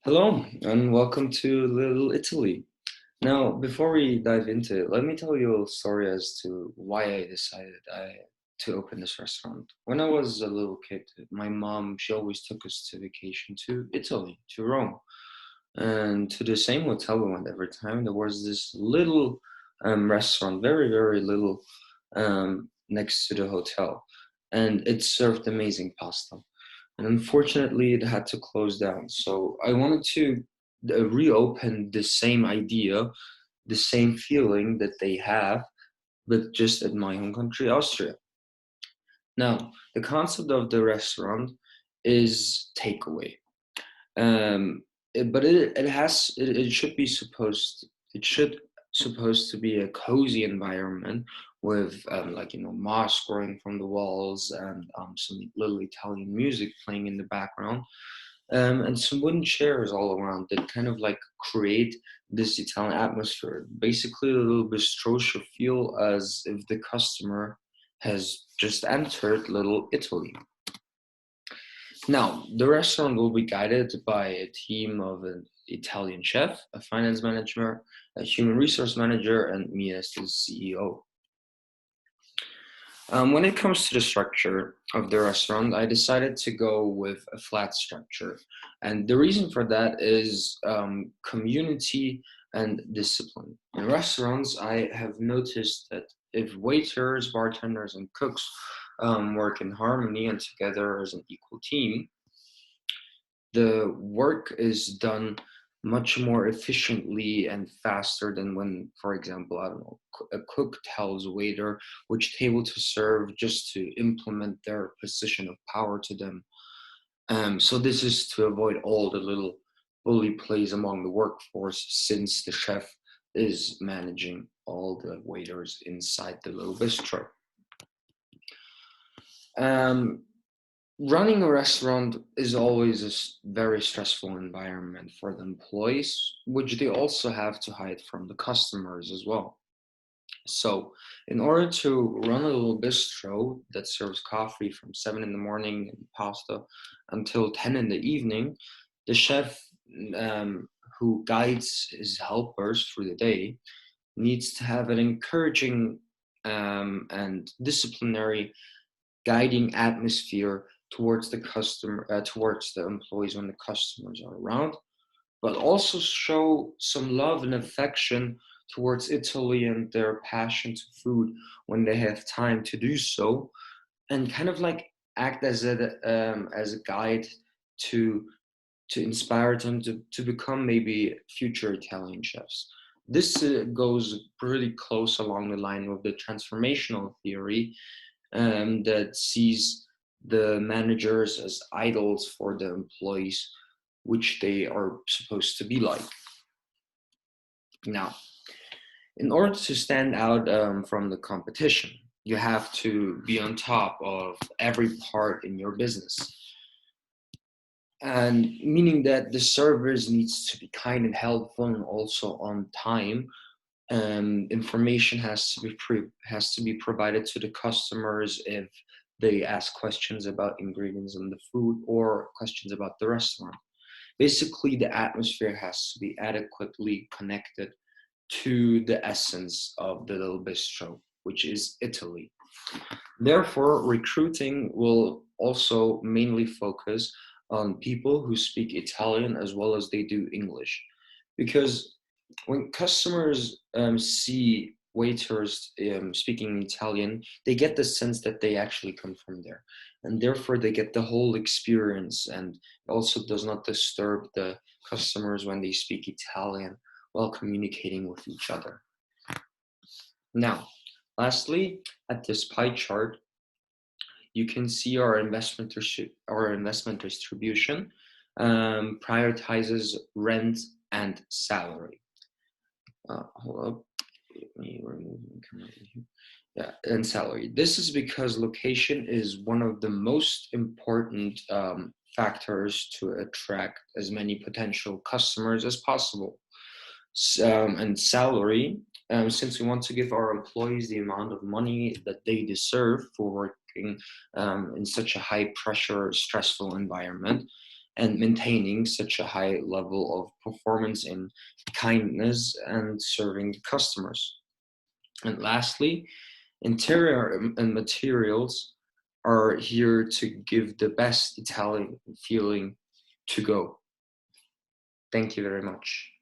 Hello, and welcome to Little Italy. Now, before we dive into it, let me tell you a story as to why I decided to open this restaurant. When I was a little kid, my mom, she always took us to vacation to Italy, to Rome, and to the same hotel we went every time. There was this little restaurant, very, very little, next to the hotel, and it served amazing pasta, and unfortunately it had to close down. So I wanted to reopen the same idea, the same feeling that they have, but just at my home country, Austria. Now, the concept of the restaurant is takeaway. But it should be supposed to be a cozy environment with moss growing from the walls and some little Italian music playing in the background, and some wooden chairs all around that kind of like create this Italian atmosphere. Basically, a little bistro should feel as if the customer has just entered Little Italy. Now, the restaurant will be guided by a team of an Italian chef, a finance manager, a human resource manager, and me as the CEO. When it comes to the structure of the restaurant, I decided to go with a flat structure. And the reason for that is community and discipline. In restaurants, I have noticed that if waiters, bartenders, and cooks work in harmony and together as an equal team, the work is done much more efficiently and faster than when, for example, I don't know, a cook tells a waiter which table to serve just to implement their position of power to them. So this is to avoid all the little bully plays among the workforce, since the chef is managing all the waiters inside the little bistro. Um, Running a restaurant is always a very stressful environment for the employees, which they also have to hide from the customers as well. So, in order to run a little bistro that serves coffee from 7 in the morning and pasta until 10 in the evening, the chef, who guides his helpers through the day, needs to have an encouraging and disciplinary guiding atmosphere towards the customer, towards the employees when the customers are around, but also show some love and affection towards Italy and their passion to food when they have time to do so, and kind of like act as a guide to inspire them to become maybe future Italian chefs. This goes pretty close along the line with the transformational theory, that sees the managers as idols for the employees, which they are supposed to be like. Now, in order to stand out from the competition, you have to be on top of every part in your business. And meaning that the service needs to be kind and helpful and also on time. Information has to be provided to the customers if they ask questions about ingredients in the food or questions about the restaurant. Basically, the atmosphere has to be adequately connected to the essence of the little bistro, which is Italy. Therefore, recruiting will also mainly focus on people who speak Italian as well as they do English, because when customers see waiters speaking Italian, they get the sense that they actually come from there, and therefore they get the whole experience, and also does not disturb the customers when they speak Italian while communicating with each other. Now, lastly, at this pie chart, you can see our investment distribution prioritizes rent and salary. Hold up, let me remove here. Yeah, and salary. This is because location is one of the most important factors to attract as many potential customers as possible. And salary, since we want to give our employees the amount of money that they deserve for working in such a high pressure, stressful environment. and maintaining such a high level of performance in kindness and serving the customers. And lastly, interior and materials are here to give the best Italian feeling to go. Thank you very much.